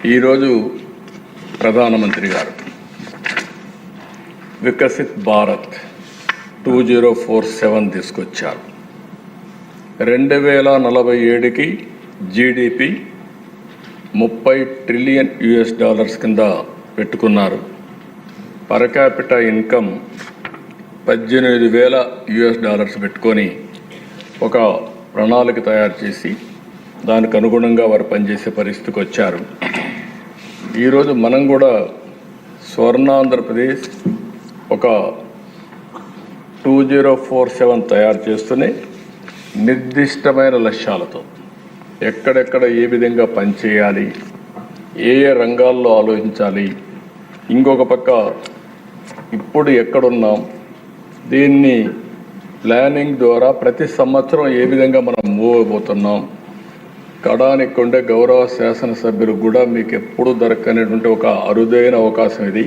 ఈరోజు ప్రధానమంత్రి గారు వికసిత్ భారత్ 2047 తీసుకొచ్చారు. 2047కి జీడిపి $30 ట్రిలియన్ కింద పెట్టుకున్నారు. పర్ క్యాపిటా ఇన్కమ్ $18,000 పెట్టుకొని ఒక ప్రణాళిక తయారు చేసి దానికి అనుగుణంగా వారు పనిచేసే పరిస్థితికి వచ్చారు. ఈరోజు మనం కూడా స్వర్ణాంధ్రప్రదేశ్ ఒక 2047 తయారు చేస్తూనే నిర్దిష్టమైన లక్ష్యాలతో ఎక్కడెక్కడ ఏ విధంగా పనిచేయాలి, ఏ ఏ రంగాల్లో ఆలోచించాలి, ఇంకొక పక్క ఇప్పుడు ఎక్కడున్నాం, దీన్ని ప్లానింగ్ ద్వారా ప్రతి సంవత్సరం ఏ విధంగా మనం మూవ్ అయిపోతున్నాం, కడానికి ఉండే గౌరవ శాసనసభ్యులు కూడా మీకు ఎప్పుడు దొరకనేటువంటి ఒక అరుదైన అవకాశం ఇది.